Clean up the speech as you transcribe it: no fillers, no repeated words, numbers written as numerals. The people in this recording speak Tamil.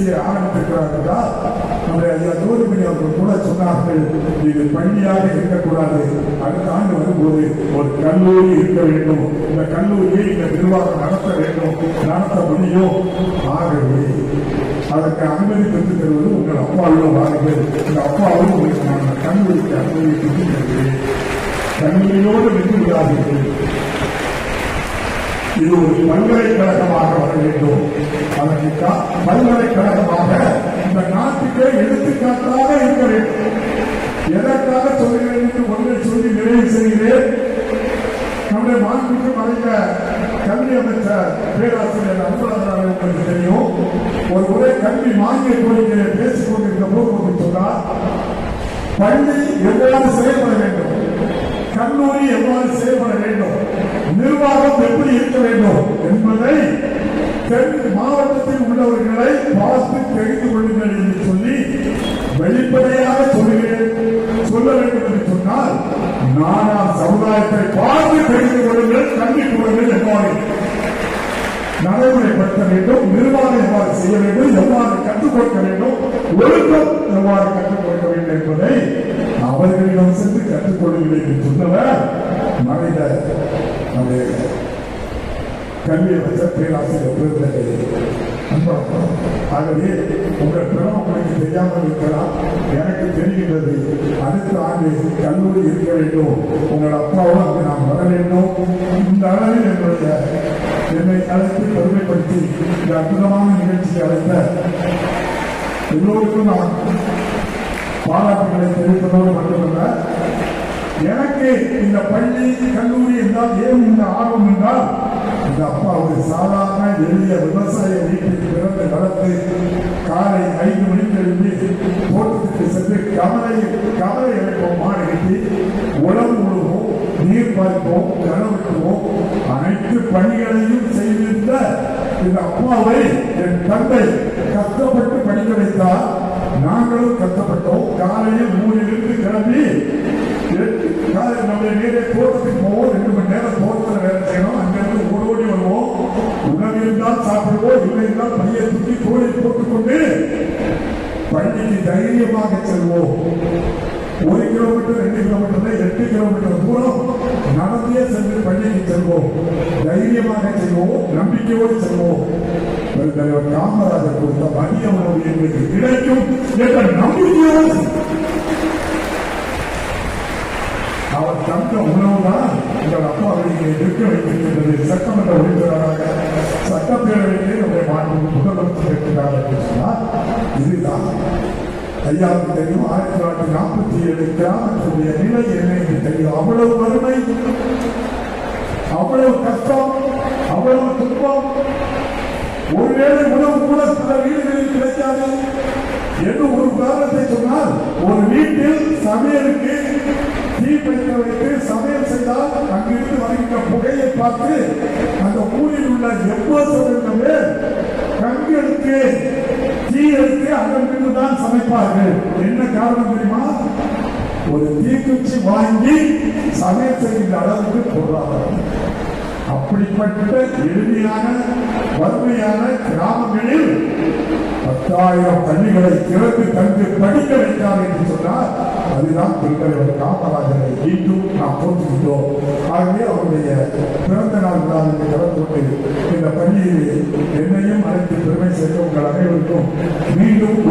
செய்ய ஆரம்பித்திருக்கிறார்கள். நம்முடைய ஐயா ஜோதிமணி அவர்கள் கூட சொன்னார்கள், இது பள்ளியாக இருக்கக்கூடாது, அடுத்த ஆண்டு வரும்போது ஒரு கல்லூரி இருக்க வேண்டும், இந்த கல்லூரியை இந்த நிர்வாகம் நடத்த வேண்டும், நடத்த முடியும். ஆகவே அதற்கு அனுமதி பெற்று தருவது உங்கள் அப்பாவிடம் வாருங்கள். இந்த அப்பாவும் உங்களுக்கு நான் கல்லூரிக்கு அனுமதி பெற்று தருகிறேன். கல்லூரியோடு நின்று விடாதீர்கள். இது ஒரு பல்கலைக்கழகமாக வர வேண்டும். அதற்கு பல்கலைக்கழகமாக இந்த நாட்டுக்கே எடுத்துக்காட்டாக இருக்க வேண்டும். எதற்காக சொல்கிறேன் என்று ஒன்றை சொல்லி நிறைவு செய்கிறேன். நம்முடைய மாண்புக்கு மறைந்த கல்வி அமைச்சர் பேராசிரியர் அன்பழகன் உங்களுக்கு தெரியும். ஒரு முறை கல்வி மானிய கோரிக்கையை பேசிக் கொண்டிருந்த போது சொன்னார், பள்ளி எவ்வாறு செயல்பட வேண்டும், கல்லூரி எவ்வாறு செயல்பட வேண்டும், நிர்வாகம் எப்படி இருக்க வேண்டும் என்பதை மாவட்டத்தில் உள்ளவர்களை பார்த்து தெரிந்து கொள்ளுங்கள் என்று சொல்லி வெளிப்படையாக சொல்ல வேண்டும் என்று சொன்னால், நானார் சமுதாயத்தை பார்த்து தெரிந்து கொள்ளுங்கள், கல்விக்கூடங்கள் எவ்வாறு நடைமுறைப்படுத்த வேண்டும், நிர்வாகம் எவ்வாறு செய்ய வேண்டும், எவ்வாறு கற்றுக் கொடுக்க வேண்டும், ஒழுக்கம் எவ்வாறு கற்றுக் கொடுக்க வேண்டும் என்பதை அவர்களிடம் சென்று கற்றுக்கொள்ளவில்லை என்று சொன்னவர் மனித கல்வி அமைச்சர் பேராசிரியர் பெருந்தகை. ஆகவே உங்கள் திறமை உங்களுக்கு தெரியாமல் இருக்கலாம், எனக்கு தெரிகின்றது. அடுத்த ஆண்டு கல்லூரி இருக்க வேண்டும், உங்கள் அப்பாவும் அங்கு நான் வர வேண்டும். இந்த அளவில் என்னை அழைத்து பெருமைப்படுத்தி இந்த அற்புதமான நிகழ்ச்சியை அழைத்த எல்லோருக்கும் நான் பாராட்டுகளை தெரிவிப்பதோடு மட்டுமல்ல, எனக்கு இந்த பள்ளி கல்லூரி என்றால் ஏன் இந்த ஆர்வம் என்றால், இந்த அப்பா ஒரு சாதாரண எளிய விவசாய வீட்டிற்கு பிறந்த வளர்த்து காலை 5 மணிக்கு எழுப்பி தோட்டத்துக்கு சென்று கவலை இறைப்போம், மாடு கட்டி உழவு உழுவோம், நீர் பாய்ப்போம், கனவுக்குவோம், அனைத்து பணிகளையும் செய்திருந்த இந்த அப்பாவை என் தந்தை கஷ்டப்பட்டு படிக்க வைத்தார். நாங்களும் கஷ்டப்பட்டோம். காலையில் 3 கிளம்பி நம்முடைய நேரே தோட்டத்துக்கு போவோம். 2 மணி நேரம் தோட்டத்தில் வேலை செய்யணும். அங்கிருந்து ஓடி வருவோம். உணவு இருந்தால் சாப்பிடுவோம், இல்லை என்றால் பையை தூக்கி தோளில் போட்டுக்கொண்டு பள்ளிக்கு தைரியமாக செல்வோம். 1 கிலோமீட்டர் 2 கிலோமீட்டர் 8 கிலோமீட்டர் தூரம் நடந்தே சென்று பள்ளிக்கு செல்வோம். தைரியமாக செல்வோம், நம்பிக்கையோடு செல்வோம். தலைவர் காமராஜர் கொடுத்த மதிய உணவு எங்களுக்கு கிடைக்கும் என்ற நம்பிக்கையோடு அவர் தந்த உணவுதான் எங்கள் அப்பாவை நிற்க வைத்திருக்கின்றது. சட்டமன்ற உறுப்பினராக சட்டப்பேரவையிலே நம்முடைய மாண்பு முதலமைச்சர் இருக்கிறார் என்று சொன்னார். இதுதான் ஐயாவுக்கு தெரியும். 1947 கிராமத்துடைய நிலை என்ன என்று தெரியும். அவ்வளவு வறுமை, அவ்வளவு கஷ்டம், அவ்வளவு துன்பம். ஒருவேளை உணவு கூட சில வீடுகளில் கிடைக்காது என்று ஒரு காரணத்தை சொன்னால், ஒரு வீட்டில் சமையலுக்கு தீ வைக்க வைத்து சமையல் செய்தால் அங்கிருந்து வருகின்ற புகையை பார்த்து அந்த ஊரில் உள்ள 80% பேர் கண்களுக்கு தீ எடுத்து அங்கிருந்து தான் சமைப்பார்கள். என்ன காரணம் தெரியுமா? ஒரு தீக்குச்சி வாங்கி சமையல் செய்கின்ற அளவுக்கு பொருளாதாரம். அப்படிப்பட்ட எளிமையான வறுமையான கிராமங்களில் 10,000 பள்ளிகளை திறந்து தந்து படிக்க வைத்தார் என்று சொன்னார். அதுதான் பெருந்தலைவர் காமராஜரை மீண்டும் நாம் போற்றுகின்றோம். ஆகவே அவருடைய பிறந்த நாள் விழாவில் கலந்து கொண்டு இந்த பள்ளியில் என்னையும் அழைத்து பெருமை சேர்க்க உங்கள் அனைவருக்கும் மீண்டும்